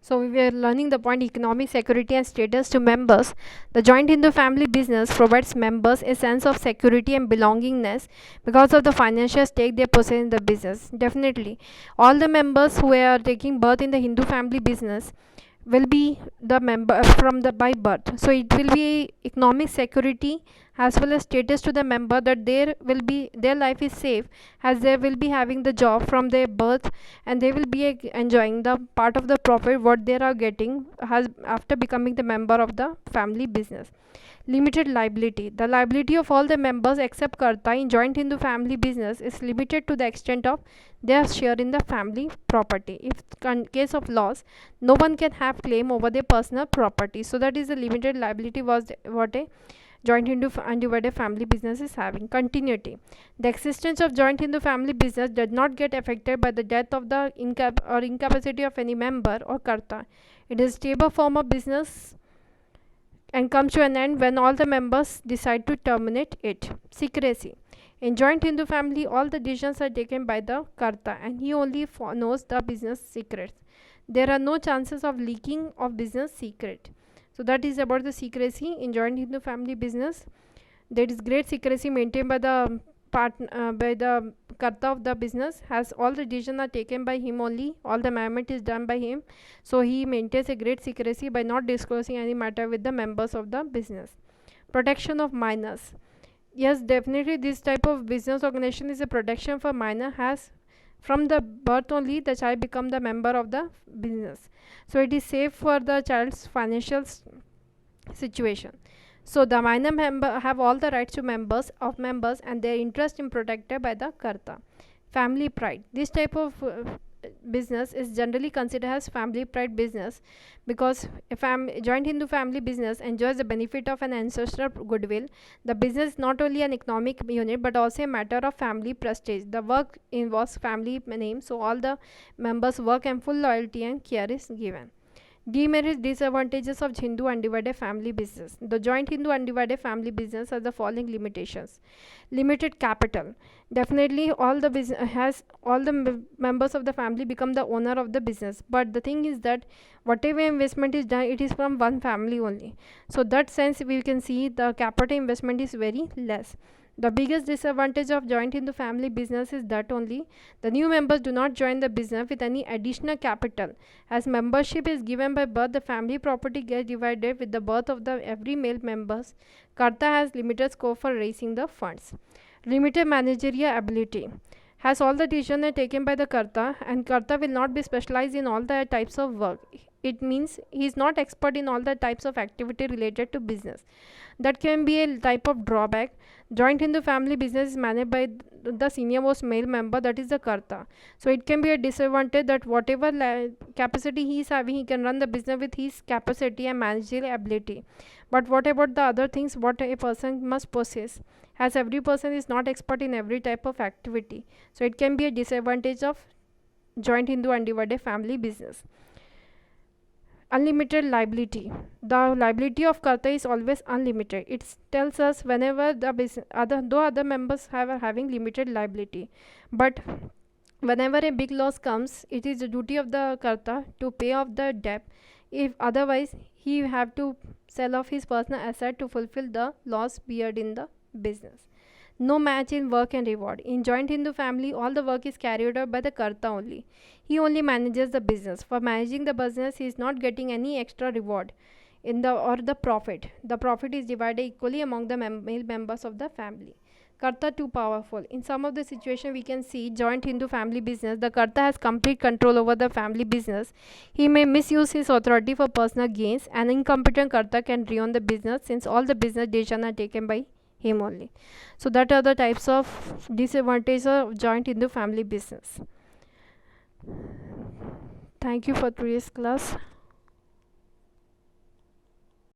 So we were learning the point economic security and status to members. The joint Hindu family business provides members a sense of security and belongingness because of the financial stake they possess in the business. Definitely, all the members who are taking birth in the Hindu family business will be the member from the by birth, so it will be economic security as well as status to the member that their life is safe as they will be having the job from their birth, and they will be enjoying the part of the profit what they are getting has after becoming the member of the family business. Limited liability. The liability of all the members except Karta in joint Hindu family business is limited to the extent of their share in the family property. If in case of loss, no one can have claim over their personal property. So that is the limited liability was what a joint Hindu undivided family business is having. Continuity. The existence of joint Hindu family business does not get affected by the death of the incapacity of any member or Karta. It is a stable form of business and comes to an end when all the members decide to terminate it. Secrecy. In joint Hindu family, all the decisions are taken by the Karta and he only knows the business secrets. There are no chances of leaking of business secret. So that is about the secrecy in joint Hindu family business. There is great secrecy maintained by the by the karta of the business, as all the decisions are taken by him only, all the management is done by him, so he maintains a great secrecy by not disclosing any matter with the members of the business. Protection of minors. Yes, definitely this type of business organization is a protection for minor, has from the birth only the child become the member of the business, so it is safe for the child's financial situation. So the minor member have all the rights to members and their interest in protected by the karta. Family pride. This type of business is generally considered as family pride business because a joint Hindu family business enjoys the benefit of an ancestral goodwill. The business is not only an economic unit but also a matter of family prestige. The work involves family name, so all the members work and full loyalty and care is given. Demerits, disadvantages of Hindu undivided family business. The joint Hindu undivided family business has the following limitations. Limited capital. Definitely all the business has all the members of the family become the owner of the business, but the thing is that whatever investment is done, it is from one family only. So that sense we can see the capital investment is very less. The biggest disadvantage of joint Hindu family business is that only the new members do not join the business with any additional capital. As membership is given by birth, the family property gets divided with the birth of the every male members. Karta has limited scope for raising the funds. Limited managerial ability. Has all the decisions are taken by the Karta, and Karta will not be specialized in all the types of work. It means he is not expert in all the types of activity related to business. That can be a type of drawback. Joint Hindu family business is managed by the senior most male member, that is the Karta. So it can be a disadvantage that whatever capacity he is having, he can run the business with his capacity and managerial ability. But what about the other things what a person must possess? As every person is not expert in every type of activity. So it can be a disadvantage of joint Hindu undivided family business. Unlimited liability. The liability of Karta is always unlimited. It tells us whenever the other members are having limited liability, but whenever a big loss comes, it is the duty of the Karta to pay off the debt. If otherwise, he have to sell off his personal asset to fulfill the loss beared in the business. No match in work and reward. In joint Hindu family, all the work is carried out by the Karta only. He only manages the business. For managing the business, he is not getting any extra reward in the profit. The profit is divided equally among the male members of the family. Karta too powerful. In some of the situation we can see joint Hindu family business, the Karta has complete control over the family business. He may misuse his authority for personal gains. An incompetent Karta can ruin the business since all the business decisions are taken by him only. So that are the types of disadvantages of joint Hindu family business. Thank you for today's class.